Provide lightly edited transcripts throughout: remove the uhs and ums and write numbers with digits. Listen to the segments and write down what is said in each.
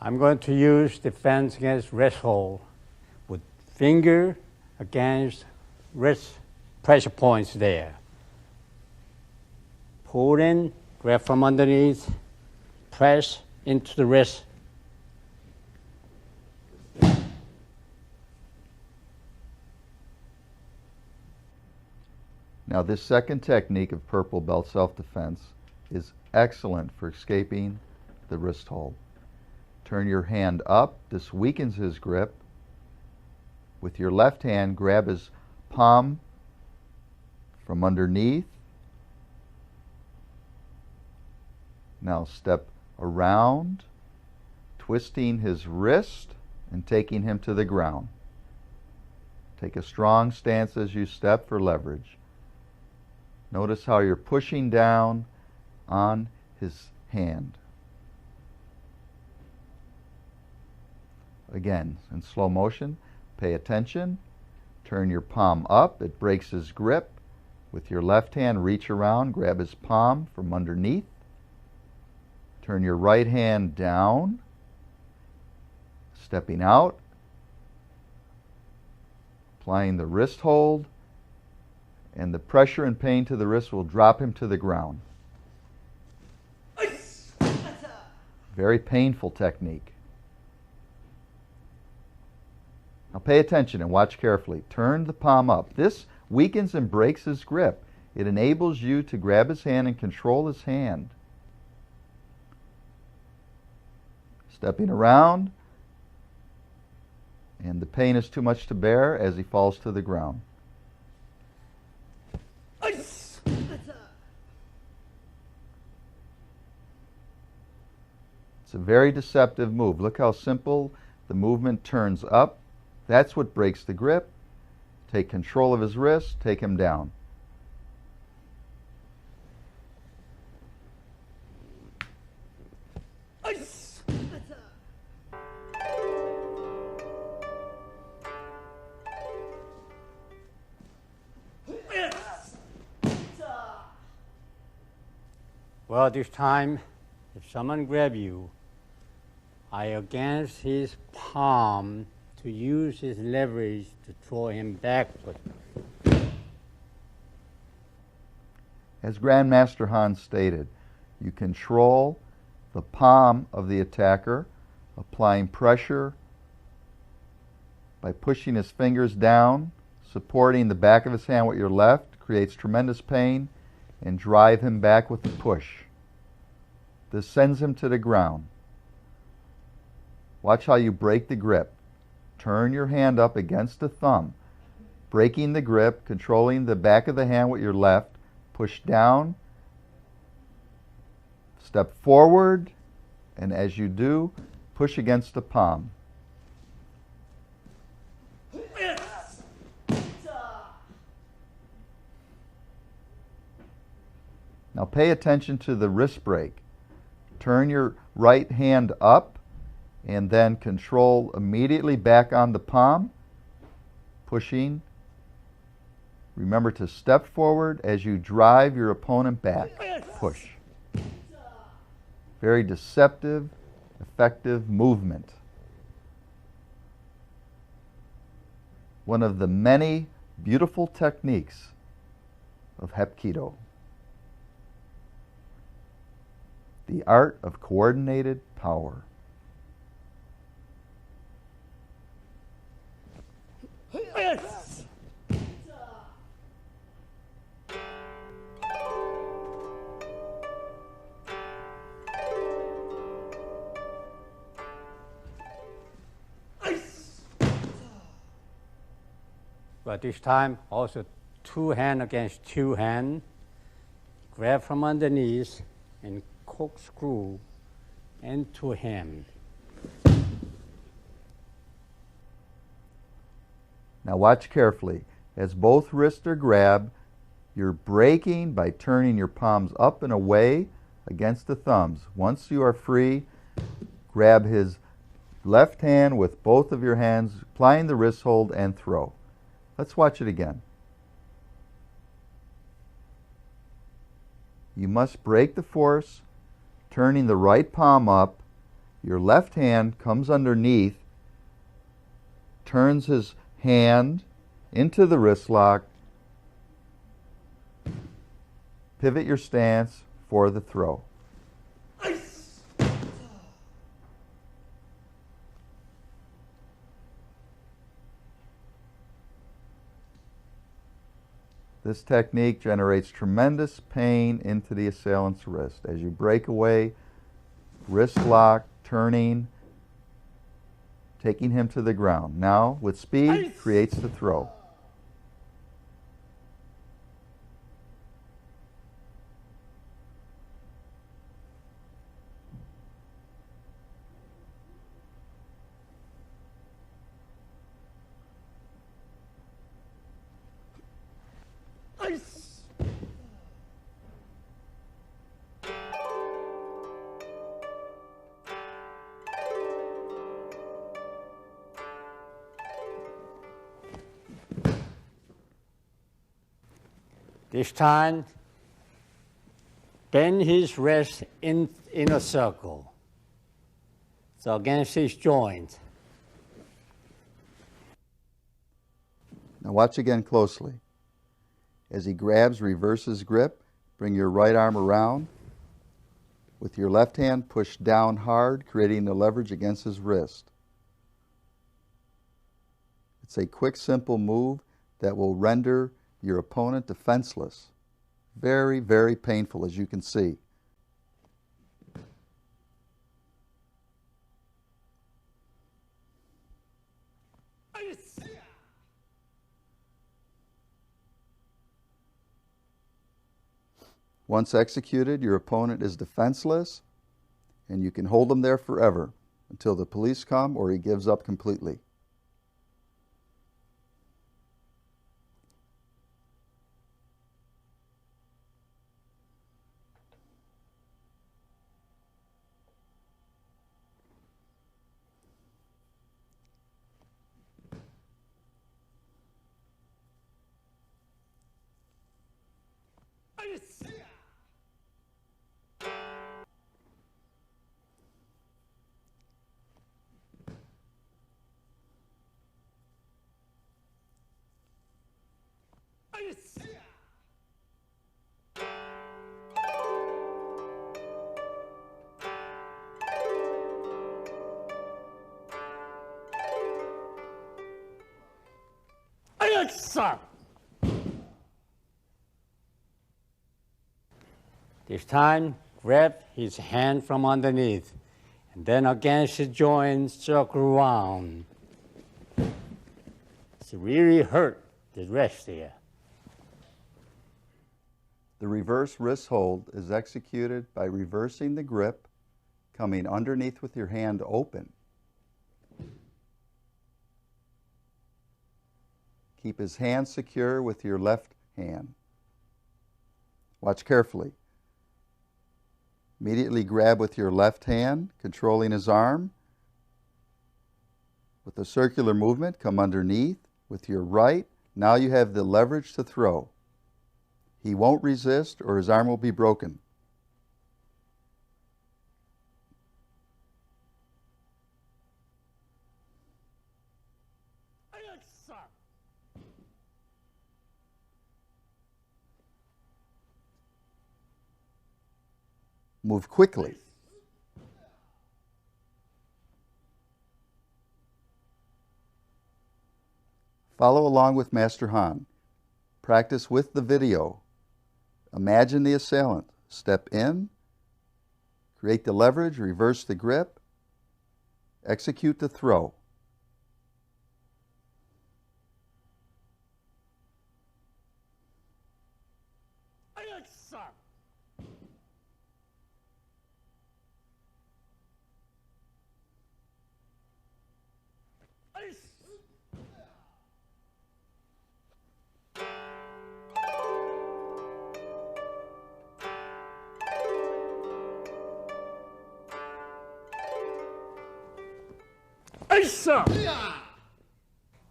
I'm going to use defense against wrist hold with finger against wrist pressure points there. Pull in, grab from underneath, press into the wrist. Now this second technique of purple belt self-defense is excellent for escaping the wrist hold. Turn your hand up. This weakens his grip. With your left hand, grab his palm from underneath. Now step around, twisting his wrist and taking him to the ground. Take a strong stance as you step for leverage. Notice how you're pushing down on his hand. Again, in slow motion, pay attention. Turn your palm up. It breaks his grip. With your left hand, reach around, grab his palm from underneath. Turn your right hand down, stepping out, applying the wrist hold, and the pressure and pain to the wrist will drop him to the ground. Very painful technique. Now pay attention and watch carefully. Turn the palm up. This weakens and breaks his grip. It enables you to grab his hand and control his hand. Stepping around, and the pain is too much to bear as he falls to the ground. It's a very deceptive move. Look how simple the movement turns up. That's what breaks the grip. Take control of his wrist, take him down. Well, this time, if someone grabs you, I against his palm to use his leverage to throw him backward. As Grandmaster Hans stated, you control the palm of the attacker, applying pressure by pushing his fingers down, supporting the back of his hand with your left, creates tremendous pain, and drive him back with a push. This sends him to the ground. Watch how you break the grip. Turn your hand up against the thumb, breaking the grip, controlling the back of the hand with your left, push down, step forward, and as you do, push against the palm. Now pay attention to the wrist break. Turn your right hand up and then control immediately back on the palm, pushing. Remember to step forward as you drive your opponent back. Push. Very deceptive, effective movement. One of the many beautiful techniques of Hapkido. The art of coordinated power. But this time, also two hand against two hand. Grab from underneath and corkscrew into him. Now watch carefully. As both wrists are grabbed, you're breaking by turning your palms up and away against the thumbs. Once you are free, grab his left hand with both of your hands, applying the wrist hold and throw. Let's watch it again. You must break the force, turning the right palm up. Your left hand comes underneath, turns his hand into the wrist lock, pivot your stance for the throw. This technique generates tremendous pain into the assailant's wrist. As you break away, wrist lock, turning, taking him to the ground. Now, with speed, creates the throw. This time, bend his wrist in a circle, so against his joint. Now watch again closely. As he grabs, reverses grip, bring your right arm around. With your left hand, push down hard, creating the leverage against his wrist. It's a quick, simple move that will render your opponent defenseless. Very, very painful, as you can see. Once executed, your opponent is defenseless, and you can hold him there forever until the police come or he gives up completely. This time, grab his hand from underneath, and then against the joint, circle around. It's really hurt the wrist there. The reverse wrist hold is executed by reversing the grip, coming underneath with your hand open. Keep his hand secure with your left hand. Watch carefully. Immediately grab with your left hand, controlling his arm. With a circular movement, come underneath with your right. Now you have the leverage to throw. He won't resist or his arm will be broken. Move quickly. Follow along with Master Han. Practice with the video. Imagine the assailant. Step in, create the leverage, reverse the grip, execute the throw.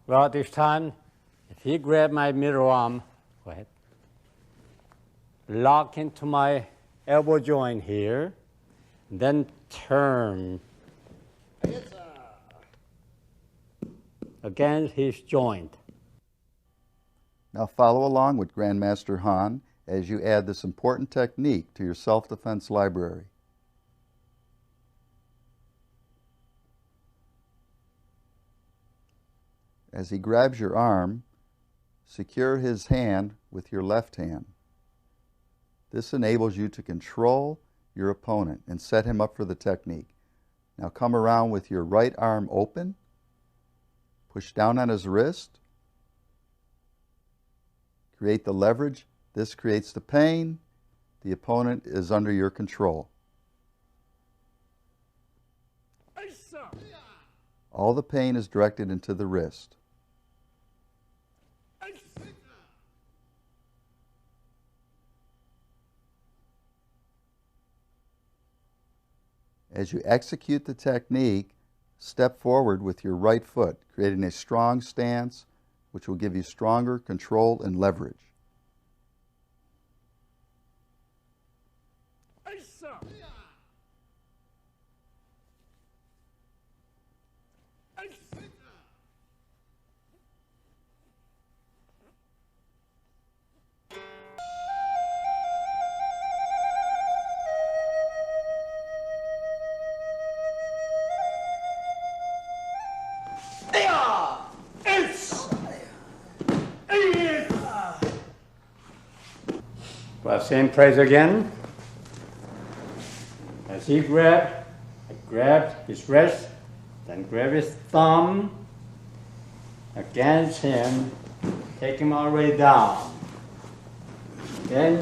Well, this time, if he grabbed my middle arm, go ahead, lock into my elbow joint here, then turn against his joint. Now follow along with Grandmaster Han as you add this important technique to your self-defense library. As he grabs your arm, secure his hand with your left hand. This enables you to control your opponent and set him up for the technique. Now come around with your right arm open, push down on his wrist, create the leverage. This creates the pain. The opponent is under your control. All the pain is directed into the wrist. As you execute the technique, step forward with your right foot, creating a strong stance which will give you stronger control and leverage. Well, same place again. As he grabbed, I grabbed his wrist, then grab his thumb against him, take him all the way down. Then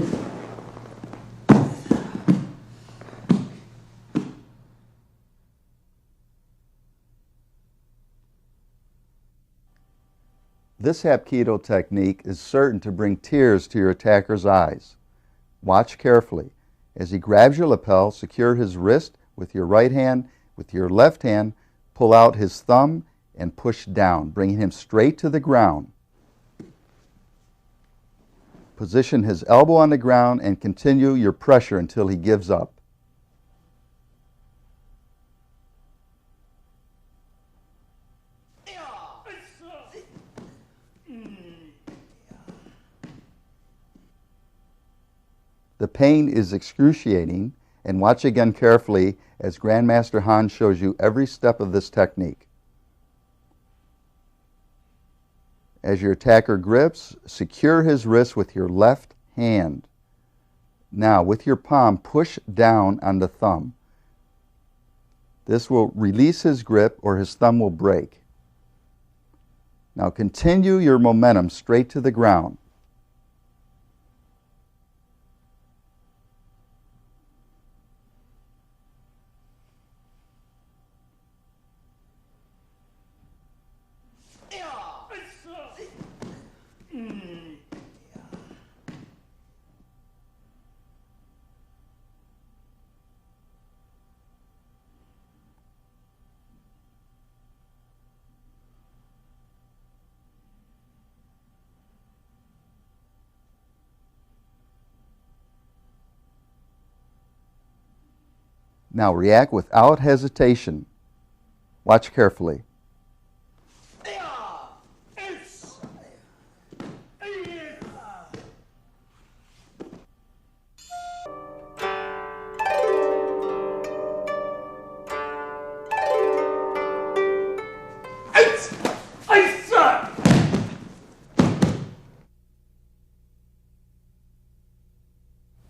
this Hapkido technique is certain to bring tears to your attacker's eyes. Watch carefully. As he grabs your lapel, secure his wrist with your right hand. With your left hand, pull out his thumb and push down, bringing him straight to the ground. Position his elbow on the ground and continue your pressure until he gives up. The pain is excruciating, and watch again carefully as Grandmaster Han shows you every step of this technique. As your attacker grips, secure his wrist with your left hand. Now, with your palm, push down on the thumb. This will release his grip or his thumb will break. Now continue your momentum straight to the ground. Now react without hesitation. Watch carefully.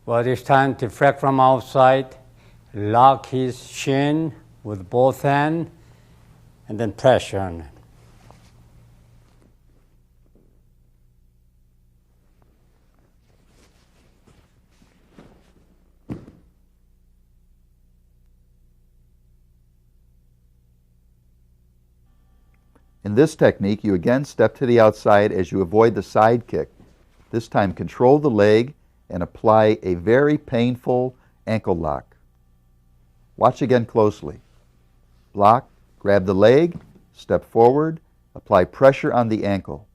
Well, it's time to deflect from outside. Lock his shin with both hands, and then pressure on it. In this technique, you again step to the outside as you avoid the side kick. This time, control the leg and apply a very painful ankle lock. Watch again closely. Block, grab the leg, step forward, apply pressure on the ankle.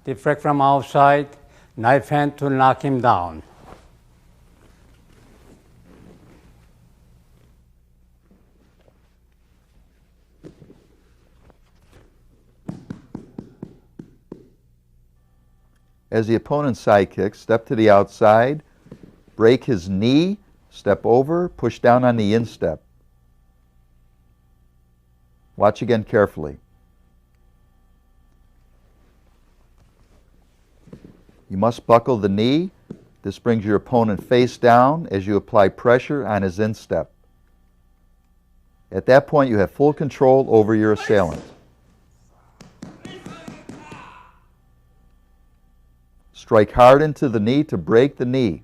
deflect from outside, knife hand to knock him down. As the opponent's side kicks, step to the outside, break his knee, step over, push down on the instep. Watch again carefully. You must buckle the knee. This brings your opponent face down as you apply pressure on his instep. At that point, you have full control over your assailant. Strike hard into the knee to break the knee.